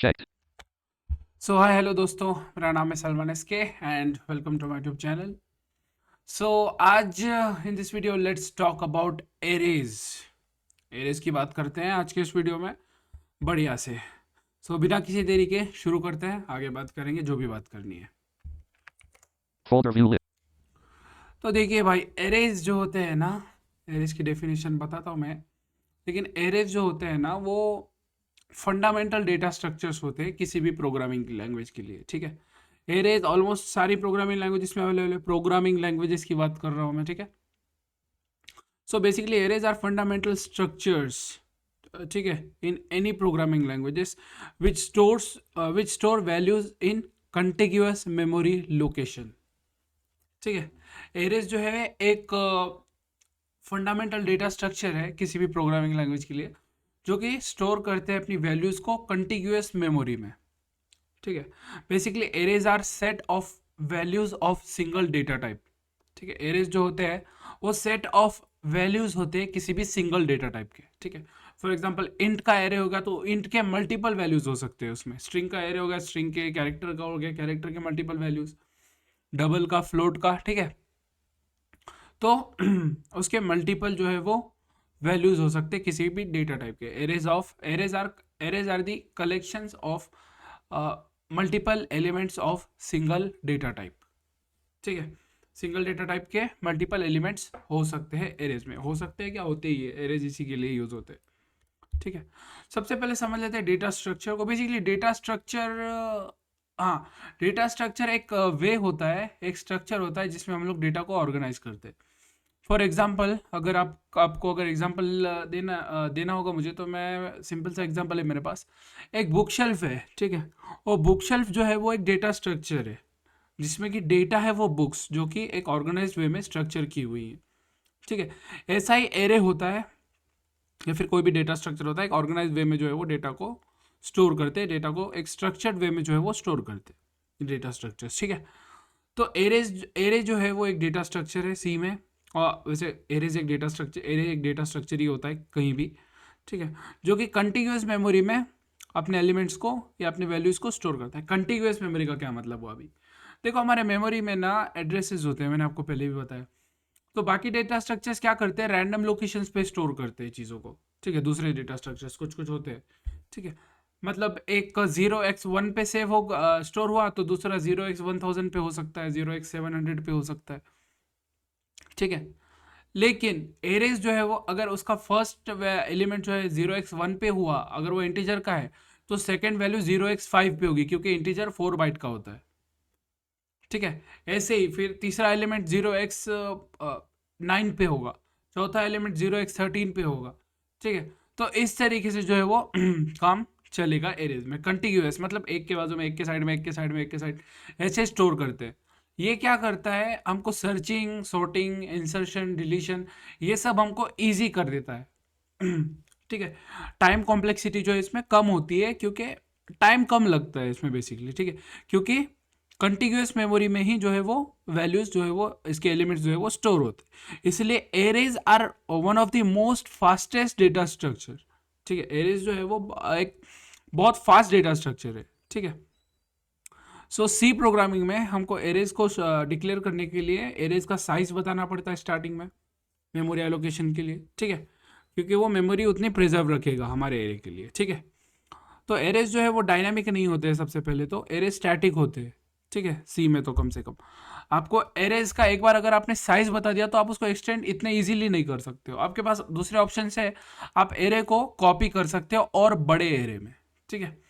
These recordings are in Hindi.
Checked. सो हाय हेलो दोस्तों, मेरा नाम है Salman SK and welcome to my YouTube channel. So आज in this video let's talk about arrays. Arrays की बात करते हैं आज के इस वीडियो में बढ़िया से। बिना किसी देरी के शुरू करते हैं, आगे बात करेंगे जो भी बात करनी है। Folder view list. तो देखिए भाई, एरेज जो होते हैं ना, एरेज की डेफिनेशन बताता हूँ मैं। लेकिन एरेज जो होते हैं ना, वो फंडामेंटल डेटा स्ट्रक्चर्स होते हैं किसी भी प्रोग्रामिंग लैंग्वेज के लिए, ठीक है। एरेज ऑलमोस्ट सारी प्रोग्रामिंग लैंग्वेजेस में अवेलेबल है, प्रोग्रामिंग लैंग्वेजेस की बात कर रहा हूँ मैं, ठीक है। Basically arrays are fundamental structures, ठीक है, in any programming languages which store values in contiguous memory location, ठीक है। एरेज जो है एक फंडामेंटल डेटा स्ट्रक्चर है किसी भी प्रोग्रामिंग लैंग्वेज के लिए, जो कि स्टोर करते हैं अपनी वैल्यूज को कंटिग्यूअस मेमोरी में, ठीक है। Basically arrays are set of values of single data type, ठीक है। एरेज जो होते हैं वो सेट ऑफ वैल्यूज होते हैं किसी भी सिंगल डेटा टाइप के, ठीक है। फॉर एग्जांपल इंट का एरे होगा तो इंट के मल्टीपल वैल्यूज हो सकते हैं उसमें। स्ट्रिंग का एरे होगा, स्ट्रिंग के, कैरेक्टर का हो गया, कैरेक्टर के मल्टीपल वैल्यूज, डबल का, फ्लोट का, ठीक है। तो उसके मल्टीपल जो है वो वैल्यूज हो सकते हैं किसी भी डेटा टाइप के। Arrays are the collections of multiple elements of single data type, ठीक है। सिंगल डेटा टाइप के मल्टीपल एलिमेंट्स हो सकते हैं एरेज में, हो सकते हैं क्या, होते ही है, एरेज इसी के लिए यूज होते हैं, ठीक है। सबसे पहले समझ लेते हैं डेटा स्ट्रक्चर को। बेसिकली डेटा स्ट्रक्चर, हाँ, डेटा स्ट्रक्चर एक वे होता है, एक स्ट्रक्चर होता है जिसमें हम लोग डेटा को ऑर्गेनाइज करते हैं। फॉर एग्जाम्पल, अगर आपको अगर एग्जाम्पल देना होगा मुझे, तो मैं सिंपल सा एग्जाम्पल है मेरे पास। एक बुक शेल्फ है, ठीक है। और बुक शेल्फ जो है वो एक डेटा स्ट्रक्चर है जिसमें कि डेटा है वो बुक्स, जो कि एक ऑर्गेनाइज्ड वे में स्ट्रक्चर की हुई है, ठीक है। ऐसा ही एरे होता है या फिर कोई भी डेटा स्ट्रक्चर होता है, एक ऑर्गेनाइज वे में जो है वो डेटा को स्टोर करते हैं, डेटा को एक स्ट्रक्चर्ड वे में जो है वो स्टोर करते हैं डेटा स्ट्रक्चर्स, ठीक है। तो एरे जो है वो एक डेटा स्ट्रक्चर है सी में। और वैसे एरे एक डेटा स्ट्रक्चर ही होता है कहीं भी, ठीक है, जो कि कंटिन्यूअस मेमोरी में अपने एलिमेंट्स को या अपने वैल्यूज को स्टोर करता है। कंटिन्यूअस मेमोरी का क्या मतलब हुआ अभी? देखो, हमारे मेमोरी में ना एड्रेसेस होते हैं, मैंने आपको पहले भी बताया। तो बाकी डेटा स्ट्रक्चर्स क्या करते हैं, रैंडम लोकेशंस पे स्टोर करते हैं चीज़ों को, ठीक है। दूसरे डेटा स्ट्रक्चर्स कुछ कुछ होते हैं, ठीक है। मतलब एक 0x1 पे सेव हो स्टोर हुआ, तो दूसरा 0x1000 पे हो सकता है, 0x700 पे हो सकता है, ठीक है। लेकिन एरेज जो है वो, अगर उसका फर्स्ट एलिमेंट जो है 0x1 पे हुआ, अगर वो इंटीजर का है, तो सेकेंड वैल्यू 0x5 पे होगी, क्योंकि इंटीजर 4 बाइट का होता है, ठीक है। ऐसे ही फिर तीसरा एलिमेंट 0x9 पे होगा, चौथा एलिमेंट 0x13 पे होगा, ठीक है। तो इस तरीके से जो है वो काम चलेगा एरेज में। कंटिन्यूअस मतलब एक के बाजू में, एक के साइड में, एक के साइड में, एक के साइड, ऐसे स्टोर करते हैं। ये क्या करता है, हमको सर्चिंग, सॉर्टिंग, इंसर्शन, डिलीशन, ये सब हमको ईजी कर देता है, ठीक है। टाइम कॉम्प्लेक्सिटी जो है इसमें कम होती है, क्योंकि टाइम कम लगता है इसमें बेसिकली, ठीक है। क्योंकि कंटिन्यूअस मेमोरी में ही जो है वो वैल्यूज जो है वो, इसके एलिमेंट्स जो है वो स्टोर होते हैं। इसलिए arrays are one of the most fastest data structure, ठीक है। एरेज जो है वो एक बहुत फास्ट डेटा स्ट्रक्चर है, ठीक है। सी प्रोग्रामिंग में हमको एरेज को डिक्लेयर करने के लिए एरेज का साइज बताना पड़ता है स्टार्टिंग में, मेमोरी एलोकेशन के लिए, ठीक है। क्योंकि वो मेमोरी उतनी प्रिजर्व रखेगा हमारे एरे के लिए, ठीक है। तो एरेज जो है वो डायनामिक नहीं होते हैं, सबसे पहले तो एरेज स्टैटिक होते हैं, ठीक है। सी में तो कम से कम आपको एरेज का एक बार अगर आपने साइज बता दिया, तो आप उसको एक्सटेंड इतने इजीली नहीं कर सकते हो। आपके पास दूसरे ऑप्शन है, आप एरे को कॉपी कर सकते हो और बड़े एरे में, ठीक है।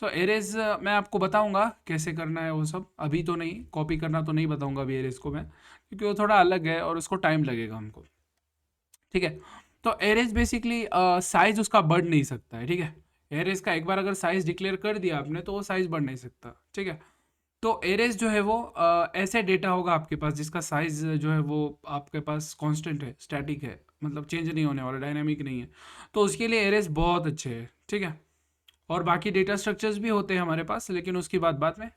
एरेज मैं आपको बताऊंगा कैसे करना है वो सब, अभी तो नहीं, कॉपी करना तो नहीं बताऊंगा अभी एरेज को मैं, क्योंकि वो थोड़ा अलग है और उसको टाइम लगेगा हमको, ठीक है। तो एरेज बेसिकली साइज उसका बढ़ नहीं सकता है, ठीक है। एरेज का एक बार अगर साइज डिक्लेयर कर दिया आपने, तो वो साइज बढ़ नहीं सकता, ठीक है। तो एरेज जो है वो ऐसे डेटा होगा आपके पास जिसका साइज जो है वो आपके पास कांस्टेंट है, स्टैटिक है, मतलब चेंज नहीं होने वाला, डायनामिक नहीं है। तो उसके लिए एरेज बहुत अच्छे है, ठीक है। और बाकी डेटा स्ट्रक्चर्स भी होते हैं हमारे पास, लेकिन उसकी बात बाद में।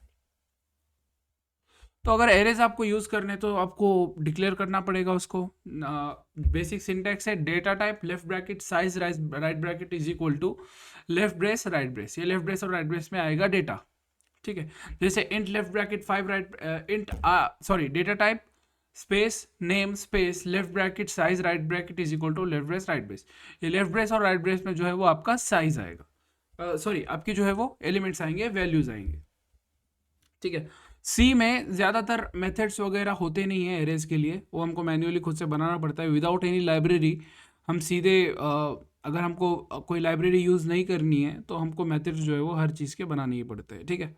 तो अगर एरेज आपको यूज़ करने तो आपको डिक्लेयर करना पड़ेगा उसको। बेसिक सिंटैक्स है data type left bracket size right bracket is equal to left brace right brace. ये लेफ्ट ब्रेस और राइट ब्रेस में आएगा डेटा, ठीक है। जैसे int left bracket 5 right int sorry data type space name space left bracket size right bracket is equal to left brace right brace. ये लेफ्ट ब्रेस और राइट ब्रेस में जो है वो आपका साइज आएगा, सॉरी आपकी जो है वो एलिमेंट्स आएंगे, वैल्यूज आएंगे, ठीक है। सी में ज़्यादातर मेथड्स वगैरह होते नहीं हैं एरेज के लिए, वो हमको मैन्युअली खुद से बनाना पड़ता है विदाउट एनी लाइब्रेरी। हम सीधे अगर हमको कोई लाइब्रेरी यूज़ नहीं करनी है तो हमको मेथड्स जो है वो हर चीज़ के बनाने ही पड़ते हैं, ठीक है।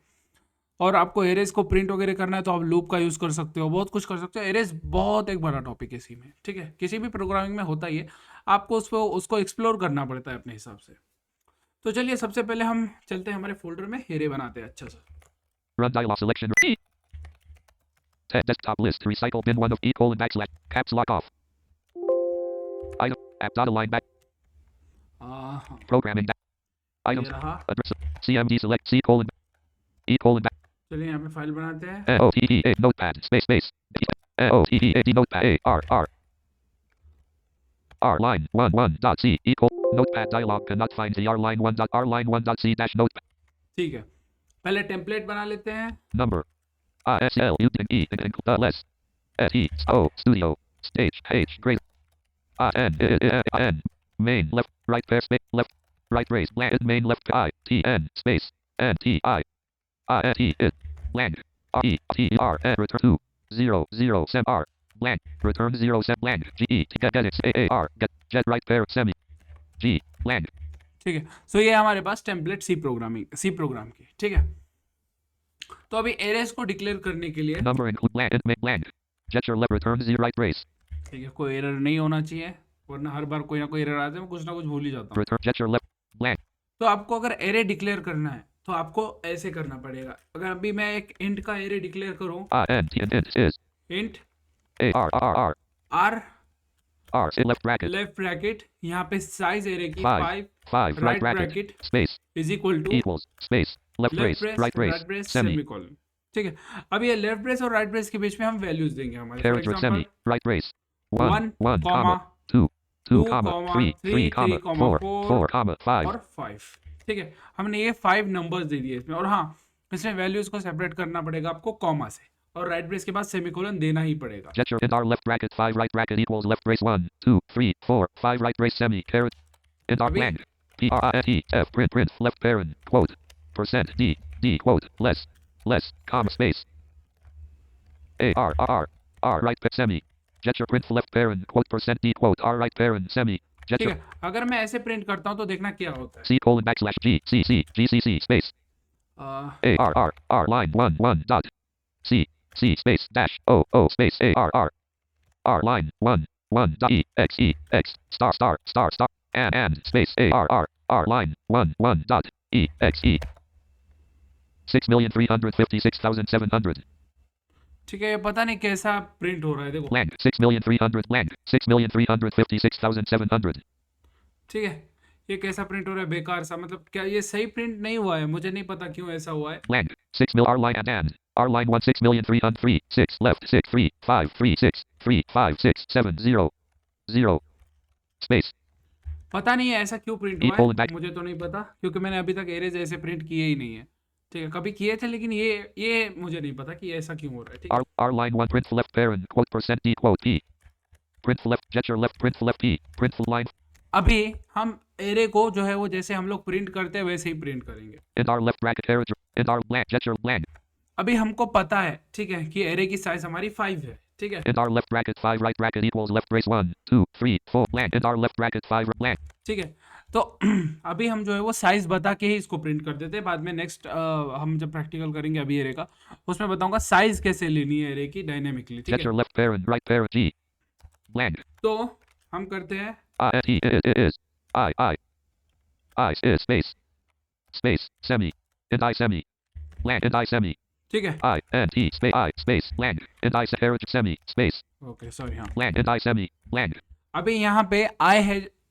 और आपको एरेज को प्रिंट वगैरह करना है तो आप लूप का यूज़ कर सकते हो, बहुत कुछ कर सकते हो। एरेज बहुत एक बड़ा टॉपिक है सी में, ठीक है। किसी भी प्रोग्रामिंग में होता ही है, आपको उसको एक्सप्लोर करना पड़ता है अपने हिसाब से। तो चलिए सबसे पहले हम चलते हैं हमारे फोल्डर में, एरे बनाते हैं अच्छा सा। Run dialog selection. Desktop list. Recycle bin 1 of E colon backslash. Caps lock off. Item. App dot align back. हाँ, Programming. ये Items. रहा। Address. CMD select C colon. E colon back. चलिए यहाँ पे फाइल बनाते हैं। OTPA notepad space space. OTPA notepad A R R. R line 1 dot C equal notepad dialog cannot find the R line 1 dot R line 1 dot C dash notepad. ठीक है, पहले टेम्पलेट बना लेते हैं। Number. ISL E less. SE O studio stage page grade. N main left right pair space left right brace blank main left I T N space N T I T it blank R E T R N return 2 0 0 sem R blank return 0 sem blank G E get it A R get right pair semi G blank। ठीक है, सो ये हमारे पास टेम्पलेट सी प्रोग्राम की, ठीक है। तो अभी एरेज को डिक्लेयर करने के लिए number include blank make blank get your left return 0 right brace ठीक है, कोई एरर नहीं होना चाहिए, वरना हर बार कोई ना कोई एरर आते हैं, मैं कुछ ना कुछ भूल ही जाता हूँ। return get your left blank। तो आपको अगर एरे डिक्लेयर करना है तो आपको ऐसे करना पड़ेगा। अगर अभी मैं एक इंट का एरे डिक्लेयर करूँ, int is int A R R R R R say left bracket left bracket, यहाँ पे साइज एरे की 5 5 right bracket space is equal to equals space left brace right right brace brace semi semicolon, ठीक है। अब ये लेफ्ट ब्रेस और राइट ब्रेस के बीच में हम वैल्यूज देंगे हमारे। For character example semi right brace 1 1 comma 2 comma 3 comma 4 comma 5 और 5, ठीक है। हमने ये 5 नंबर्स दे दिए इसमें, और हाँ इसमें वैल्यूज को सेपरेट करना पड़ेगा आपको कॉमा से, और राइट ब्रेस के बाद सेमीकोलन देना ही पड़ेगा। get your in our left bracket 5 right bracket equals left brace 1 2 3 4 5 right brace semi caret in our अभी blank PRINT print left parent quote percent D quote less comma space A R R R right semi get your print left parent quote percent D quote R right parent semi get ठीक your है, अगर मैं ऐसे प्रिंट करता हूँ तो देखना क्या होता है। C colon backslash G C C G C C space A R R R line 1 dot C C space dash O O space A R R R line 1 dot E X star and space A R R R line 1 dot E X E 6,356,700 ठीक है, ये पता नहीं कैसा प्रिंट हो रहा है, देखो blank 6,300 blank 6,356,700 ठीक है, ये कैसा प्रिंट हो रहा है बेकार सा, मतलब क्या ये सही प्रिंट नहीं हुआ है, मुझे नहीं पता क्यों ऐसा हुआ है। blank 6 mil R line and R line 1 6,303 6 left 6 3 5 3 6 3 5 6 7 0 0 space पता नहीं है ऐसा क्यों प्रिंट Equal हुआ है, back- मुझे तो नहीं पता, क्योंकि मैंने अभी तक एरेज ऐसे प्रिंट किए ही नहीं है, ठीक है। कभी किए थे लेकिन ये मुझे नहीं पता कि ऐसा क्यों हो रहा है, ठीक है। R line 1 print left parent quote percent D quote P print left get your left print left P print line अभी हम एरे को जो है वो जैसे हम लोग प्रिंट करते हैं वैसे ही प्रिंट करेंगे। in our left bracket character in our blank get your blank अभी हमको पता है, ठीक है, कि एरे की साइज हमारी 5 है, ठीक है, in our left bracket 5 right bracket equals left brace 1 2 3 4 blank in our left bracket 5 blank ठीक है। तो अभी हम जो है वो साइज बता के ही इसको प्रिंट कर देते हैं, बाद में नेक्स्ट हम जब प्रैक्टिकल करेंगे अभी एरे का, उसमें बताऊंगा साइज कैसे लेनी है एरे की डायनेमिकली, ठीक get है। your left parent right parent G blank तो हम करते हैं is I is space semi and I semi blank and I semi ठीक है, I space blank and I character semi space okay sorry, हाँ। blank and I semi blank अभी यहाँ पे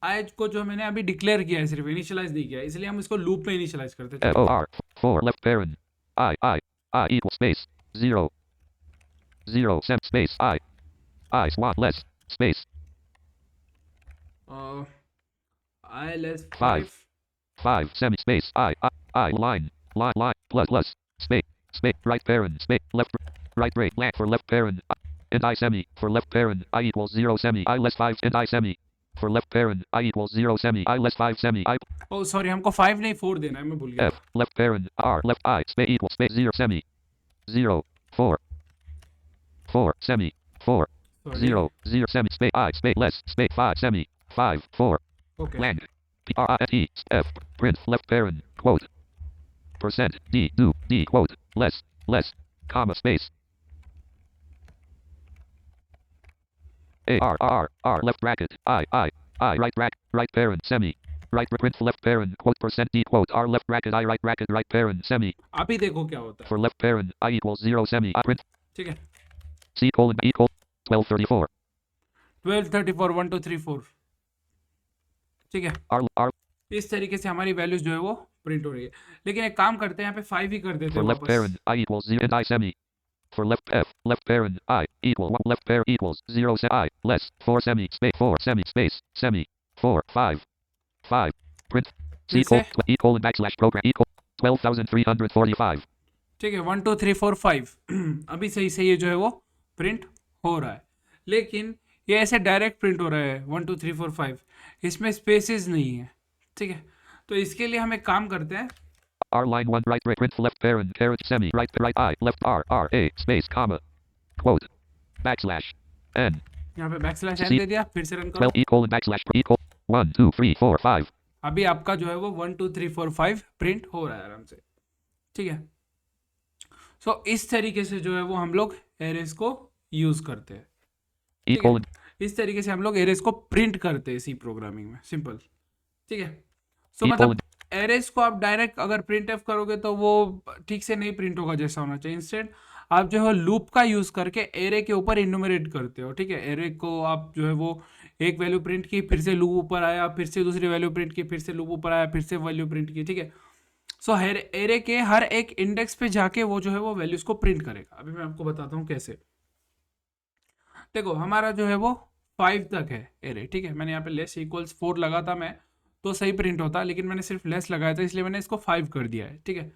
आई को जो मैंने अभी डिक्लेयर किया है, सिर्फ इनिशियलाइज नहीं किया है, इसलिए हम इसको लूप में इनिशियलाइज करते हैं। FOR 4 left parent I equals space 0 0 sem space I swat less space I less 5 5. 5 semi space I line plus space right parent space left right break blank for left parent and I semi for left parent I equals 0 semi I less 5 and I semi for left parent I equals 0 semi I less 5 semi I oh sorry, हमको 5 नहीं 4 देना है, मैं भूल गया F left parent R left I space equals space 0 semi 0 4 4 semi 4 sorry. 0 0 semi space I space less space 5 semi 5 4 okay. blank PRISE F print left parent quote percent D quote less comma space R left bracket I right parent semi right print left parent quote percent D quote R left bracket I right parent semi आप ही देखो क्या होता है. for left parent I equals 0 semi I print ठीक है. C colon B equal 1234 1234 1 2 3 4. ठीक है. R इस तरीके से हमारी वैल्यूज जो है वो प्रिंट हो रही है. लेकिन एक काम करते हैं, यहाँ पे 5 ही कर देते for हैं left वापस. parent I equals 0 and I semi for left parent I equal 1 left parent equals 0 I less 4 semi space 4 semi space semi 4 5 print C फिर से. colon E colon backslash program equal 12,345 ठीक है. 1 2 3 4 5. अभी सही से ये जो है वो प्रिंट हो रहा है. लेकिन ये ऐसे डायरेक्ट प्रिंट हो रहा है 1 2 3 4 5. इसमें स्पेसेस नहीं है. ठीक है. तो इसके लिए हम एक काम करते हैं. R line 1 right print left parent carriage semi right I left R A space comma quote backslash N यहाँ पे बैकस्लैश एन C दे दिया. फिर से रन करो. 12 E colon backslash equal 1 2 3 4 5 अभी आपका जो है वो 1 2 3 4 5 प्रिंट हो रहा है आराम से. ठीक है. सो इस तरीके से जो है वो हम लोग एरेस को यूज करते हैं. E ठीक है. colon इस तरीके से हम लोग एरेस को प्रिंट करते हैं सी प्रोग्रामिंग में. सिंपल. ठीक है. सो E मतलब colon एरेस को आप डायरेक्ट अगर प्रिंट एफ करोगे तो वो ठीक से नहीं प्रिंट होगा जैसा होना चाहिए. इंस्टेड आप जो है लूप का यूज करके एरे के ऊपर इन्यूमरेट करते हो. ठीक है. एरे को आप जो है वो एक वैल्यू प्रिंट की, फिर से लूप ऊपर आया, फिर से दूसरी वैल्यू प्रिंट की, फिर से लूप ऊपर आया, फिर से वैल्यू प्रिंट की. ठीक है. सो एरे के हर एक इंडेक्स पे जाके वो जो है वो वैल्यूज को प्रिंट करेगा. अभी मैं आपको बताता हूँ कैसे. देखो हमारा जो है वो 5 तक है एरे. ठीक है. मैंने यहाँ पे लेस इक्वल्स 4 लगा था मैं, तो सही प्रिंट होता, लेकिन मैंने सिर्फ लेस लगाया था इसलिए मैंने इसको 5 कर दिया है. ठीक है.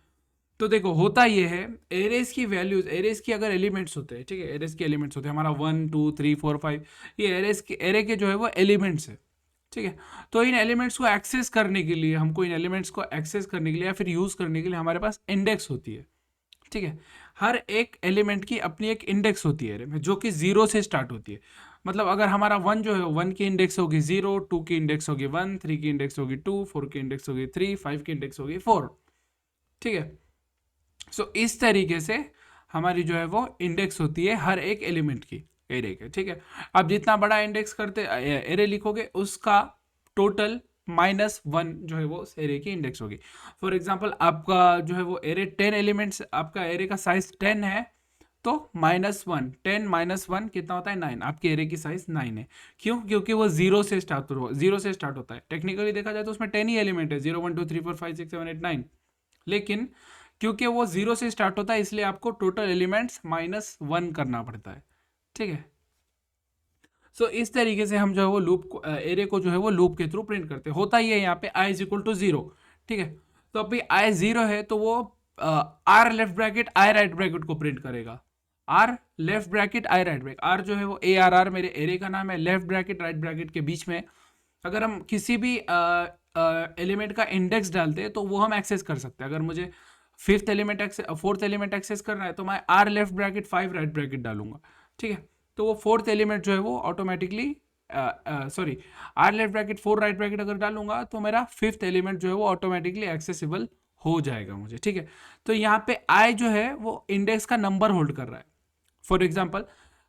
तो देखो होता ये है, एरेस की वैल्यूज, एरेस की अगर एलिमेंट्स होते हैं. ठीक है. एरेस के एलिमेंट्स होते हैं हमारा 1 2 3 4 5. ये एरेस के एरे के जो है वो एलिमेंट्स है. ठीक है. तो इन एलिमेंट्स को एक्सेस करने के लिए, हमको इन एलिमेंट्स को एक्सेस करने के लिए या फिर यूज करने के लिए हमारे पास इंडेक्स होती है. ठीक है. हर एक एलिमेंट की अपनी एक इंडेक्स होती है एरे में, जो कि 0 से स्टार्ट होती है. मतलब अगर हमारा 1 जो है 1 की इंडेक्स होगी 0, 2 की इंडेक्स होगी 1, 3 की इंडेक्स होगी 2, 4 की इंडेक्स होगी 3, 5 की इंडेक्स होगी 4. ठीक है. सो इस तरीके से हमारी जो है वो इंडेक्स होती है हर एक एलिमेंट की एरे के. ठीक है. आप जितना बड़ा इंडेक्स करते एरे लिखोगे उसका टोटल -1 जो है वो एरे की इंडेक्स होगी. फॉर एग्जांपल आपका जो है वो एरे 10 एलिमेंट्स, आपका एरे का साइज 10 है, तो -1 10 -1 कितना होता है 9. आपके एरे की साइज 9 है. क्यों? क्योंकि वो 0 से स्टार्ट होता है. टेक्निकली देखा जाए तो उसमें 10 ही एलिमेंट है, 0 1 2 3 4 5 6 7 8 9. लेकिन क्योंकि वो 0 से स्टार्ट होता है इसलिए आपको टोटल एलिमेंट्स -1 करना पड़ता है. ठीक है. सो इस तरीके से हम जो है वो लूप को, एरे को जो है वो लूप के थ्रू प्रिंट करते हैं. होता ही है यहाँ पे i इज इक्वल टू 0. ठीक है. तो अभी i 0 है तो वो r left bracket i right bracket को प्रिंट करेगा. r left bracket i right bracket, r जो है वो ARR मेरे एरे का नाम है. लेफ्ट ब्रैकेट राइट ब्रैकेट के बीच में अगर हम किसी भी एलिमेंट का इंडेक्स डालते हैं तो वो हम एक्सेस कर सकते हैं. अगर मुझे फोर्थ एलिमेंट एक्सेस करना है तो मैं r left bracket 5 right bracket डालूंगा. ठीक है. तो वो फोर्थ एलिमेंट जो है वो automatically sorry r left bracket 4 right bracket अगर डालूंगा तो मेरा फिफ्थ एलिमेंट जो है वो ऑटोमेटिकली एक्सेसिबल हो जाएगा मुझे. ठीक है. तो यहाँ पे i जो है वो इंडेक्स का नंबर होल्ड कर रहा है. फॉर एग्जाम्पल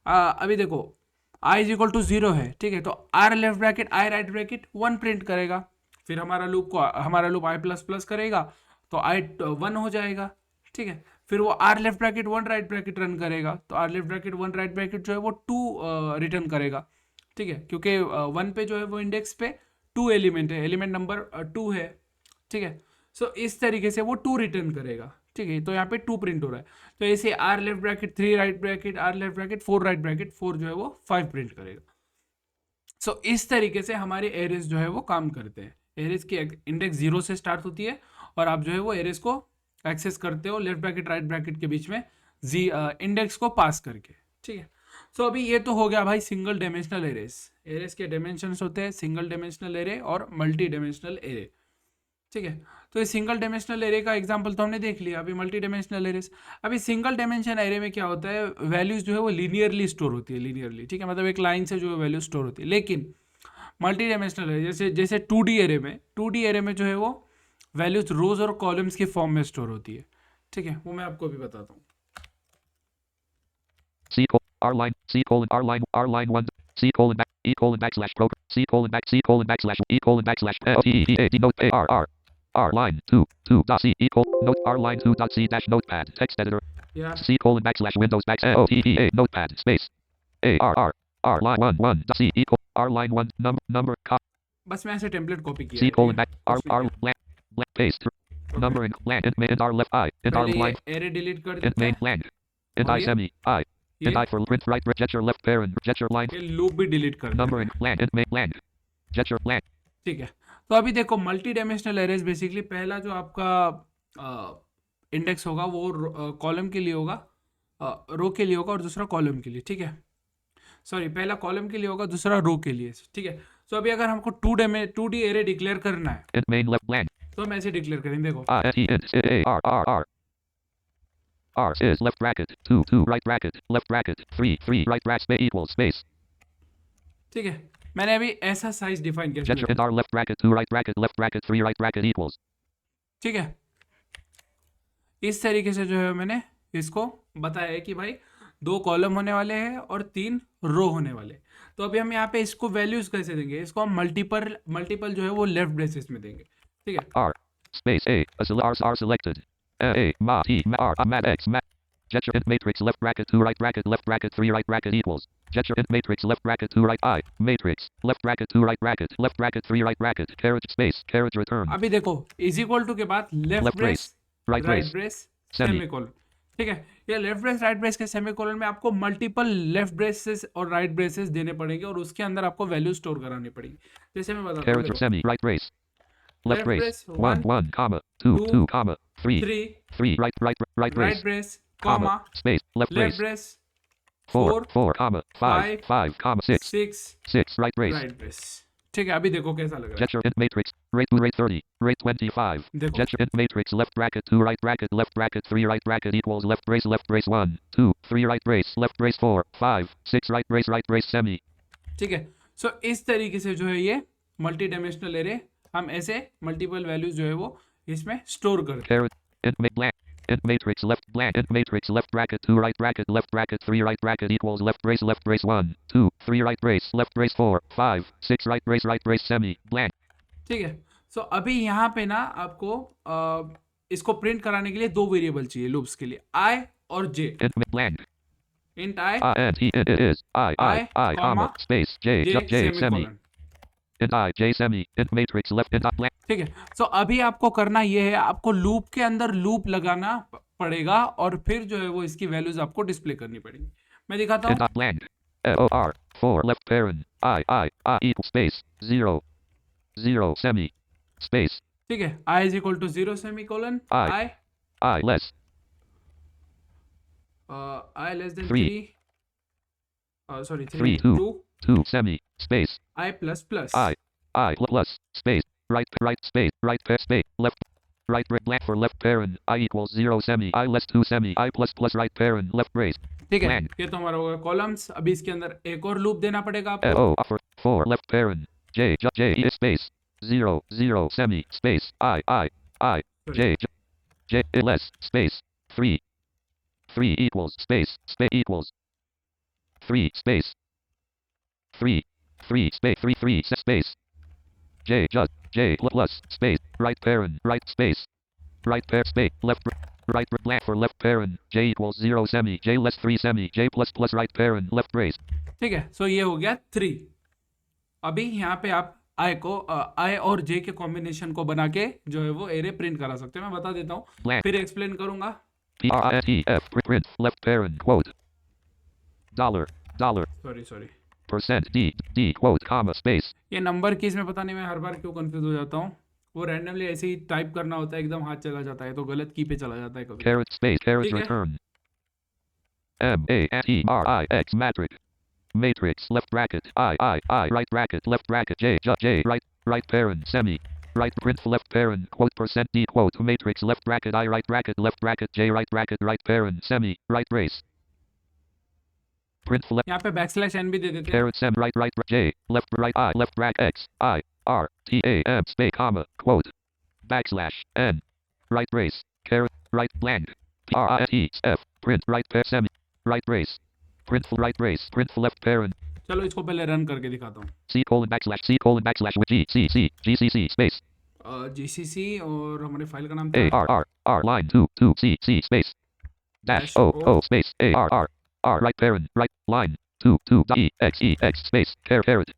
अभी देखो i इज इक्वल टू 0 है. ठीक है. तो r left bracket i right bracket 1 print करेगा. फिर हमारा लूप i प्लस प्लस करेगा तो i 1 हो जाएगा. ठीक है. फिर वो r left bracket 1 right bracket run करेगा तो r left bracket 1 right bracket जो है वो 2 रिटर्न करेगा. ठीक है. क्योंकि 1 पे जो है वो इंडेक्स पे 2 एलिमेंट है, एलिमेंट नंबर 2 है. ठीक है. सो इस तरीके से वो 2 रिटर्न करेगा. ठीक है, तो यहाँ पे 2 प्रिंट हो रहा है। तो ऐसे R left bracket 3 right bracket R left bracket 4 right bracket 4 जो है वो 5 प्रिंट करेगा। सो इस तरीके से हमारे एरेज जो है वो काम करते हैं। एरेज की इंडेक्स 0 से स्टार्ट होती है और आप जो है वो एरेज को एक्सेस करते हो लेफ्ट ब्रैकेट राइट ब्रैकेट के बीच में इंडेक्स को पास करके। ठीक है, सो अभी ये तो हो गया भाई सिंगल डायमेंशनल एरेज। एरेज के डायमेंशंस होते हैं सिंगल डायमेंशनल एरे और मल्टी डायमेंशनल एरे। ठीक है, तो ये सिंगल डायमेंशनल एरे का एग्जांपल तो हमने देख लिया। अभी मल्टी डायमेंशनल एरेस, अभी सिंगल डायमेंशन एरे में क्या होता है, वैल्यूज जो है वो लीनियरली स्टोर होती है। लीनियरली, ठीक है, मतलब एक लाइन से जो है वैल्यू स्टोर होती है। लेकिन मल्टी डायमेंशनल एरे जैसे जैसे 2D एरे में, 2D एरे में जो है वो वैल्यूज रोज और कॉलम्स के फॉर्म में स्टोर होती है। ठीक है, वो मैं आपको अभी बताता हूँ। R line, R line, R line 1, back, backslash program, backslash, note R line 2 dot C note R line 2 dot C dash notepad text editor, Yeah. backslash Windows notepad space, R line 1 dot C R line 1 number बस मैं ऐसे टेम्पलेट कॉपी C किया है, back R उसमें क्या? blank paste number and blank and R left I and R पहले line ये एरे डिलीट कर and देता main है, blank and और I ये semi I and I for print right gesture left parent gesture line ये लूप भी डिलीट कर देता number है। and blank and main blank gesture blank. ठीक है, तो अभी देखो मल्टी डायमेंशनल एरेज बेसिकली पहला जो आपका इंडेक्स होगा वो कॉलम के लिए होगा, रो के लिए होगा, और दूसरा कॉलम के लिए। ठीक है, सॉरी, पहला कॉलम के लिए होगा, दूसरा रो के लिए। ठीक है, तो अभी अगर हमको 2D एरे डिक्लेयर करना है And main left blank. तो हम ऐसे डिक्लेयर करेंगे। देखो R is left bracket 2 right bracket left bracket 3 right bracket space equals space. ठीक है, मैंने अभी ऐसा साइज डिफाइन किया। Gesture and R left bracket 2 right bracket left bracket 3 right bracket equals. ठीक है, इस तरीके से जो है मैंने इसको बताया है कि भाई 2 कॉलम होने वाले हैं और 3 रो होने वाले। तो अभी हम यहाँ पे इसको वैल्यूज कैसे देंगे, इसको हम मल्टीपल जो है वो लेफ्ट ब्रेसेस में देंगे। ठीक है, R space R selected A ma T ma R mat X mat gesture and matrix left bracket 2 right bracket 3 right bracket equals gesture and matrix left bracket 2 right I matrix left bracket 2 right bracket left bracket 3 right bracket carriage space carriage return. अभी देखो इज इक्वल टू के बाद left brace right right brace brace semi semicolon. ठीक है, ये लेफ्ट ब्रेस राइट ब्रेस के सेमीकोलन में आपको मल्टीपल लेफ्ट ब्रेसेस और राइट ब्रेसेस देने पड़ेंगे और उसके अंदर आपको वैल्यू स्टोर करानी पड़ेगी। जैसे मैं बताता carriage हूँ, semi right brace left Left brace brace, 1 comma 2 comma 3 3 right right brace brace comma comma space left left brace brace 4 comma 5 comma 6 6 right brace right brace. ठीक है, अभी देखो कैसा लग रहा है। gesture and matrix rate 2 rate 30 rate 25 देखो gesture and matrix left bracket 2 right bracket left bracket 3 right bracket equals left brace 1 2 3 right brace left brace 4 5 6 right brace semi. ठीक है, सो इस तरीके से जो है ये मल्टी डायमेंशनल एरे हम ऐसे मल्टीपल वैल्यूज जो है वो इसमें स्टोर करते हैं। Caret and make blank and matrix left bracket 2 right bracket 3 right bracket equals left brace 1 2 3 right brace 4 5 6 right brace semi blank. ठीक है, सो अभी यहाँ पे ना आपको इसको प्रिंट कराने के लिए 2 वेरिएबल चाहिए लूप्स के लिए, i और j। And make blank int i and he is I comma space j semi semicolon. and I j semi and matrix left and dot blank ठीक है, सो अभी आपको करना ये है, आपको लूप के अंदर लूप लगाना पड़ेगा और फिर जो है वो इसकी वैल्यूज आपको डिस्प्ले करनी पड़ेगी। मैं दिखाता and हूँ। dot blank or 4 left parent I equal space 0 semi space ठीक है, i is equal to 0 semicolon I less i less than 3 sorry 3 2 2 semi space i plus plus I plus space right space right pair space left right blank for left parent I equals 0 semi I less 2 semi I plus right parent left brace. ठीक है, blank ये तो हमारा होगा कॉलम्स। अभी इसके अंदर एक और लूप देना पड़ेगा आपको। for 4 left parent J space 0 semi space I J less space 3 equals space equals 3 space 3 space 3 space J plus space right parent right space right pair space left right blank for left parent J equals 0 semi J less 3 semi J plus right parent left brace. ठीक है, सो ये हो गया 3। अभी यहाँ पे आप आई और जे के कॉम्बिनेशन को बना के जो है वो एरे प्रिंट करा सकते हैं। मैं बता देता हूँ, blank, फिर एक्सप्लेन करूंगा। printf, print, left parent, quote, dollar, sorry percent, d, quote, comma, space, ये नंबर कीज में पता नहीं मैं हर बार क्यों कंफ्यूज हो जाता हूँ। वो रैंडमली ऐसे ही टाइप करना होता है, एकदम हाथ चला जाता है तो गलत की पे चला जाता है कभी। caret, space, caret, ठीक है, return, matrix, matrix, left bracket, I, right bracket, left bracket, J, right parent, semi, right print, left parent, quote, percent, d, quote, matrix, left bracket, I, right bracket, left bracket, J, right bracket, right parent, semi, right brace, print, left, यहाँ पे बैकस्लैश एन भी दे देते हैं। caret, sem, right, J, right, I, left bracket, X, I, R, T, A, M, space, comma, quote, backslash, N, right brace, caret, right blank, F, print, right pair, semi, right brace, print, right brace, print, left parent, चलो इसको पहले रन करके दिखाता हूँ। C colon backslash with GCC space GCC और हमारे फाइल का नाम A था R line 2 C space dash O space A R right parent right line 2 E X space caret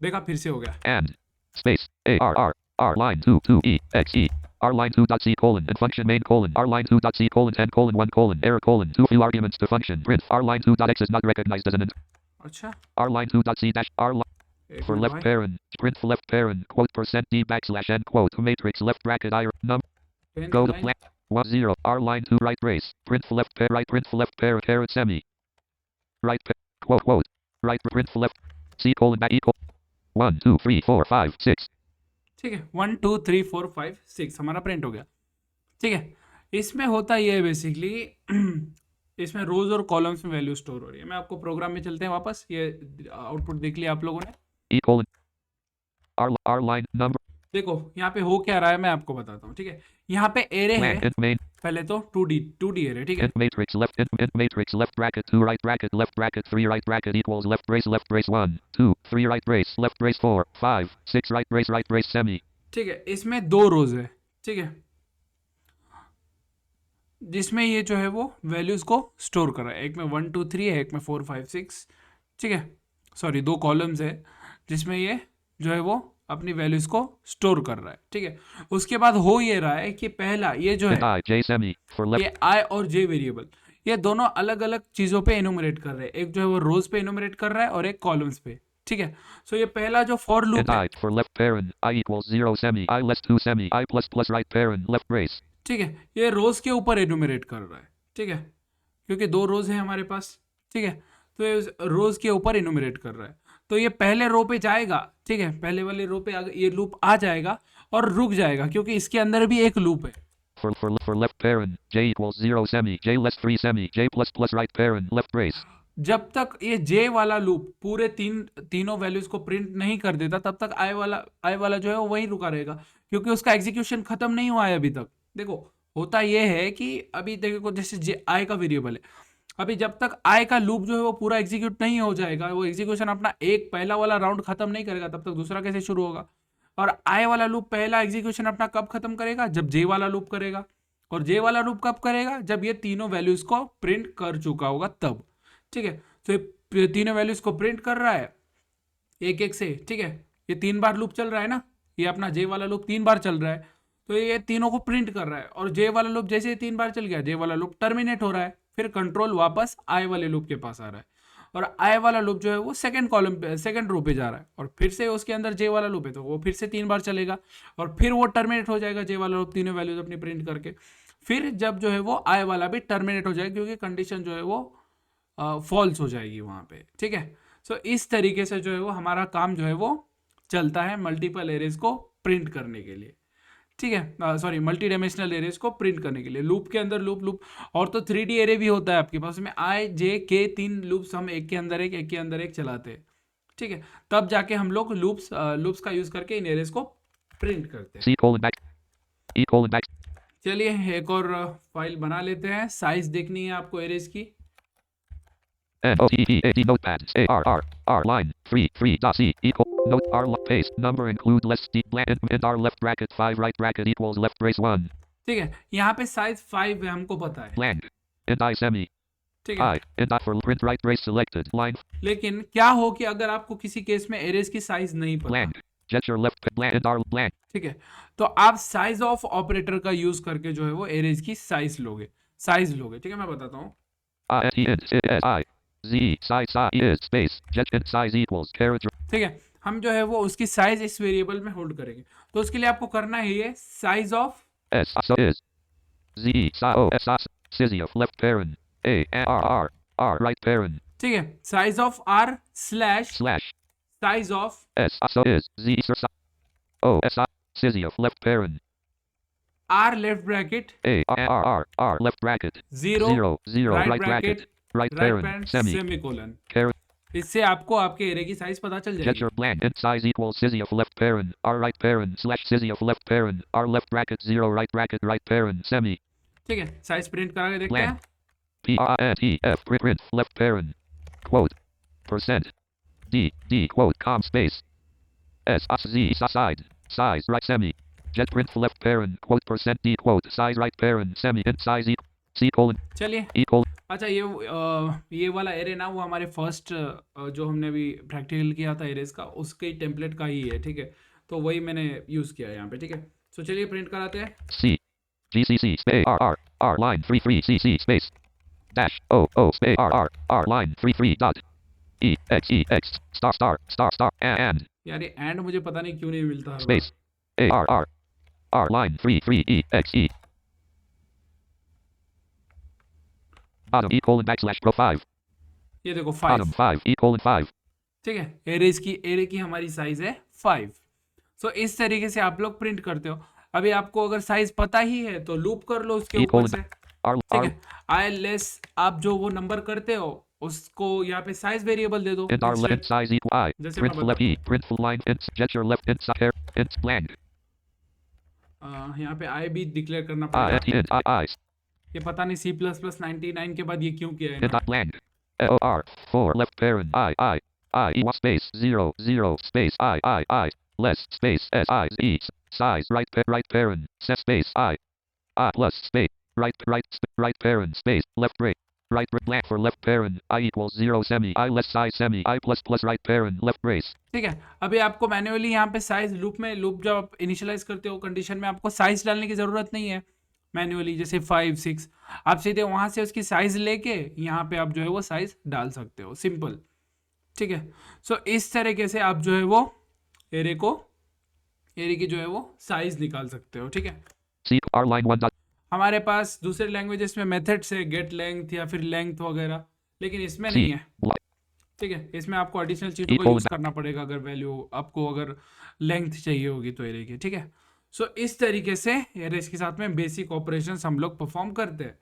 देखा, फिर से हो गया। and space A R line 2 E X R line 2 dot C colon and function main colon R line 2 dot C colon 10 colon 1 colon error colon 2 few arguments to function print R line 2 dot X is not recognized as an अच्छा, R line 2 dot C dash R line एक for मिनट left भाई, parent, print for left parent, quote percent D backslash N quote matrix left bracket I num 10th go to line, plan 10 R line 2 right brace print for left pair right print for left pair caret semi right quote right print for left C colon back equal 1 2 3 4 5 6 ठीक है, 1 2 3 4 5 6 हमारा प्रिंट हो गया। ठीक है, इसमें होता ये है बेसिकली इसमें रोज और कॉलम्स में वैल्यू स्टोर हो रही है। मैं आपको प्रोग्राम में चलते हैं वापस, ये आउटपुट देख लिया आप लोगों ने। E colon R line number देखो यहाँ पे हो क्या रहा है मैं आपको बताता हूँ। ठीक है, यहाँ पे एरे है, blank int main पहले तो 2D एरे। ठीक है, int matrix left bracket 2 right bracket left bracket 3 right bracket equals left brace 1 2 3 right brace left brace 4 5 6 right brace semi ठीक है, इसमें 2 रोज है। ठीक है, जिसमें ये जो है वो वैल्यूज को स्टोर कर रहा है। एक में 1 2 3 है, एक में 4 5 6। ठीक है, सॉरी 2 कॉलम्स है जिसमें ये जो है वो अपनी वैल्यूज को स्टोर कर रहा है। ठीक है, उसके बाद हो ये रहा है कि पहला ये जो है I J semi for left ये आई और जे वेरिएबल, ये दोनों अलग अलग चीज़ों पे इनुमरेट कर रहे हैं। एक जो है वो रोज पे इनुमरेट कर रहा है और एक कॉलम्स पे। ठीक है, सो ये पहला जो फॉर लूप and है, I for left parent I equals 0 semi I less 2 semi I plus right parent left brace ठीक है, ये रोज के ऊपर इनुमरेट कर रहा है। ठीक है, क्योंकि 2 रोज है हमारे पास। ठीक है, तो ये रोज के ऊपर इनुमरेट कर रहा है, तो ये पहले रो पे जाएगा। ठीक है, पहले वाले रो पे ये लूप आ जाएगा और रुक जाएगा, क्योंकि इसके अंदर भी एक लूप है। for left parent J equals 0 semi J less 3 semi J plus right parent left brace जब तक ये जे वाला लूप पूरे तीनों वैल्यूज को प्रिंट नहीं कर देता, तब तक आई वाला जो है वो वहीं रुका रहेगा, क्योंकि उसका एग्जीक्यूशन खत्म नहीं हुआ है अभी तक। देखो होता ये है कि अभी देखो जैसे जे आई का वेरिएबल है, अभी जब तक आई का लूप जो है वो पूरा एग्जीक्यूट नहीं हो जाएगा, वो एग्जीक्यूशन अपना एक पहला वाला राउंड खत्म नहीं करेगा, तब तक दूसरा कैसे शुरू होगा। और आई वाला लूप पहला एग्जीक्यूशन अपना कब खत्म करेगा, जब जे वाला लूप करेगा। और जे वाला लूप कब करेगा, जब ये तीनों वैल्यूज को प्रिंट कर चुका होगा तब। ठीक है, तो ये तीनों वैल्यूज को प्रिंट कर रहा है एक एक से। ठीक है, ये 3 बार लूप चल रहा है ना, ये अपना जे वाला लूप 3 बार चल रहा है, तो ये तीनों को प्रिंट कर रहा है। और जे वाला लूप जैसे 3 बार चल गया, जे वाला लूप टर्मिनेट हो रहा है, फिर कंट्रोल वापस आई वाले लूप के पास आ रहा है। और आई वाला लूप जो है वो सेकंड कॉलम पे, सेकंड रो पे जा रहा है, और फिर से उसके अंदर जे वाला लूप है, तो वो फिर से 3 बार चलेगा और फिर वो टर्मिनेट हो जाएगा, जे वाला लूप तीनों वैल्यूज अपनी प्रिंट करके। फिर जब जो है वो आई वाला भी टर्मिनेट हो जाएगा, क्योंकि कंडीशन जो है वो फॉल्स हो जाएगी वहाँ पे। ठीक है, सो इस तरीके से जो है वो हमारा काम जो है वो चलता है मल्टीपल एरेज को प्रिंट करने के लिए। ठीक है, सॉरी मल्टी डायमेंशनल एरेज को प्रिंट करने के लिए। लूप के अंदर लूप और तो 3D एरे भी होता है आपके पास, उसमें आई जे के 3 लूप्स हम एक के अंदर एक चलाते हैं। ठीक है, तब जाके हम लोग लूप्स का यूज करके इन एरेज को प्रिंट करते हैं। C colon back E colon back चलिए एक और फाइल बना लेते हैं, साइज देखनी है आपको एरेज की। NOTPAD notepad R line 3 dot C equal note R paste number include less D blank and R left bracket 5 right bracket equals left brace 1 ठीक है, यहाँ पे साइज 5 है, हमको पता है। blank and I semi ठीक है, I and I for print right brace selected line लेकिन क्या हो कि अगर आपको किसी केस में एरेज की साइज नहीं पता, blank Get your left blank and R blank. ठीक है, तो आप साइज ऑफ ऑपरेटर का यूज करके जो है वो एरेज की साइज लोगे, ठीक है। मैं बताता हूँ, I Z size is space get in size equals character. ठीक है। हम जो है वो उसकी साइज इस वेरिएबल में होल्ड करेंगे, तो उसके लिए आपको करना है ये size of S so is Z so S sizzy of left parent A R right parent ठीक है, size of are slash slash size of S so is Z O S sizzy of left parent R left bracket A R left bracket 0 0 right right bracket right right parent parent semi semicolon. parent. इससे आपको आपके एरे की साइज पता चल Get जाएगी। your blank in size equals sizzy of left parent R right parent slash sizzy of left parent R left bracket 0 right parent semi ठीक है, साइज प्रिंट करा के देखते हैं। PRNTF print left parent quote percent D quote com space Z size right semi get print left parent quote percent D quote size right parent semi in size C colon चलिए, equal अच्छा ये वाला एरे ना वो हमारे फर्स्ट जो हमने अभी प्रैक्टिकल किया था एरेज का, उसके टेम्पलेट का ही है, ठीक है। तो वही मैंने यूज़ किया है यहाँ पे, ठीक है। सो चलिए प्रिंट कराते हैं। C GCC space R line 33 CC space dash O space R line 33 dot EX star and यार ये एंड मुझे पता नहीं क्यों नहीं मिलता हर बार। space R line 33 EXE bottom E colon backslash pro 5 ये देखो bottom 5, 5 E colon 5 ठीक है। एरे की हमारी साइज है 5। सो इस तरीके से आप लोग प्रिंट करते हो। अभी आपको अगर साइज पता ही है तो लूप कर लो उसके ऊपर equal से, R ठीक है। आई लेस आप जो वो नंबर करते हो उसको यहाँ पे साइज वेरिएबल दे दो। int R left size equal I जैसे print मैं left E print full line int get your left int square int blank यहाँ पे आई भी डिक्लेयर करना I पड़ेगा। int I ये पता नहीं C++99 के बाद ये क्यों किया है int ना? blank OR 4 left parent I E space 0 space I less space S I E size right parent set space I plus space right parent space left break right blank for left parent I equals 0 semi I less size semi I plus right parent left brace ठीक है। अभी आपको मैन्युअली यहाँ पे साइज लूप जब आप इनिशियलाइज करते हो कंडीशन में, आपको साइज डालने की ज़रूरत नहीं है मैन्युअली, जैसे 5 6 आप सीधे वहाँ से उसकी साइज लेके यहाँ पे आप जो है वो साइज डाल सकते हो, सिंपल, ठीक है। सो इस तरीके से आप जो है वो एरे की जो है वो साइज निकाल सकते हो, ठीक है। C R line 1 dot हमारे पास दूसरे लैंग्वेजेस में मेथड्स है गेट लेंथ या फिर लेंथ वगैरह, लेकिन इसमें नहीं है, ठीक है। इसमें आपको एडिशनल चीज़ों को यूज़ करना पड़ेगा अगर वैल्यू आपको अगर लेंथ चाहिए होगी तो एरे की, ठीक है। सो इस तरीके से एरेज के साथ में बेसिक ऑपरेशंस हम लोग परफॉर्म करते हैं।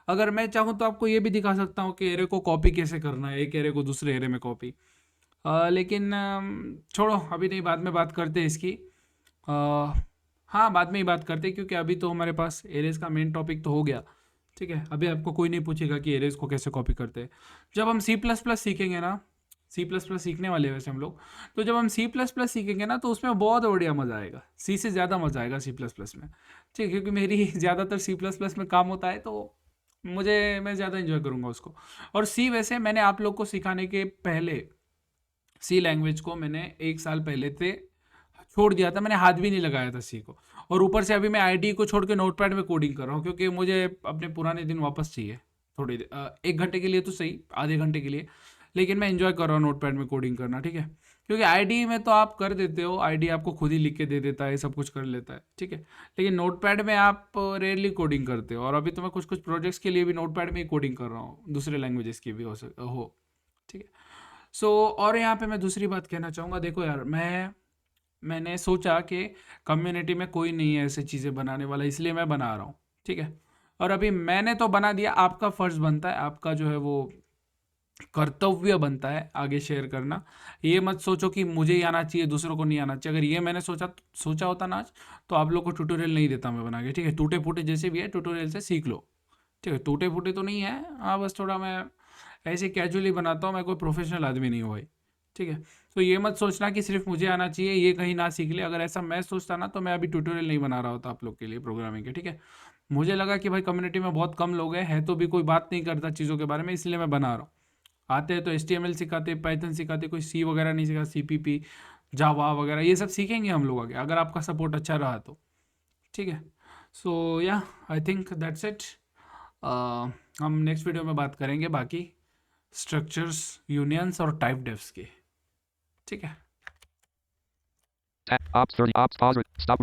अगर मैं चाहूँ तो आपको ये भी दिखा सकता हूँ कि एरे को कॉपी कैसे करना है, एक एरे को दूसरे एरे में कॉपी, लेकिन छोड़ो अभी नहीं, बाद में बात करते हैं इसकी। हाँ बाद में ही बात करते हैं, क्योंकि अभी तो हमारे पास एरेज का मेन टॉपिक तो हो गया, ठीक है। अभी आपको कोई नहीं पूछेगा कि एरेज को कैसे कॉपी करते हैं। जब हम C++ सीखेंगे ना, C++ सीखने वाले हैं वैसे हम लोग, तो जब हम C++ सीखेंगे ना तो उसमें बहुत बढ़िया मज़ा आएगा, C से ज़्यादा मज़ा आएगा C++ में, ठीक है। क्योंकि मेरी ज़्यादातर C++ में काम होता है तो मैं ज़्यादा इन्जॉय करूँगा उसको। और C वैसे मैंने आप लोग को सिखाने के पहले C लैंग्वेज को मैंने 1 साल पहले से छोड़ दिया था, मैंने हाथ भी नहीं लगाया था C को। और ऊपर से अभी मैं IDE को छोड़ के नोटपैड में कोडिंग कर रहा हूँ, क्योंकि मुझे अपने पुराने दिन वापस चाहिए थोड़ी देर, 1 घंटे के लिए तो सही, आधे घंटे के लिए, लेकिन मैं एंजॉय कर रहा हूँ नोटपैड में कोडिंग करना, ठीक है। क्योंकि IDE में तो आप कर देते हो, IDE आपको खुद ही लिख के दे देता है, सब कुछ कर लेता है, ठीक है। लेकिन नोटपैड में आप रेयरली कोडिंग करते हो, और अभी तो मैं कुछ प्रोजेक्ट्स के लिए भी नोटपैड में ही कोडिंग कर रहा हूँ, दूसरे लैंग्वेजेस की भी हो, ठीक है। सो और यहाँ पे मैं दूसरी बात कहना चाहूँगा, देखो यार मैंने सोचा कि कम्युनिटी में कोई नहीं है ऐसी चीज़ें बनाने वाला, इसलिए मैं बना रहा हूँ, ठीक है। और अभी मैंने तो बना दिया, आपका फ़र्ज़ बनता है, आपका जो है वो कर्तव्य बनता है आगे शेयर करना। ये मत सोचो कि मुझे ही आना चाहिए दूसरों को नहीं आना चाहिए। अगर ये मैंने सोचा होता ना आज, तो आप लोग को ट्यूटोरियल नहीं देता मैं बना के, ठीक है। टूटे फूटे जैसे भी है ट्यूटोरियल से सीख लो, ठीक है। टूटे फूटे तो नहीं है, हाँ बस थोड़ा मैं ऐसे कैजुअली बनाता हूँ, मैं कोई प्रोफेशनल आदमी नहीं हूँ भाई, ठीक है। तो ये मत सोचना कि सिर्फ मुझे आना चाहिए, ये कहीं ना सीख ले। अगर ऐसा मैं सोचता ना तो मैं अभी ट्यूटोरियल नहीं बना रहा होता आप लोग के लिए प्रोग्रामिंग के, ठीक है। मुझे लगा कि भाई कम्युनिटी में बहुत कम लोग हैं तो भी कोई बात नहीं करता चीज़ों के बारे में, इसलिए मैं बना रहा हूँ। आते हैं तो HTML सिखाते, पाइथन सिखाते, कोई C वगैरह नहीं सिखा, CPP जावा वगैरह ये सब सीखेंगे हम लोग आगे, अगर आपका सपोर्ट अच्छा रहा तो। ठीक है, सो या आई थिंक दैट्स इट। हम नेक्स्ट वीडियो में बात करेंगे बाकी स्ट्रक्चर्स, यूनियंस और टाइप डेफ्स के। ठीक है। Ops 30. Ops pause. Stop.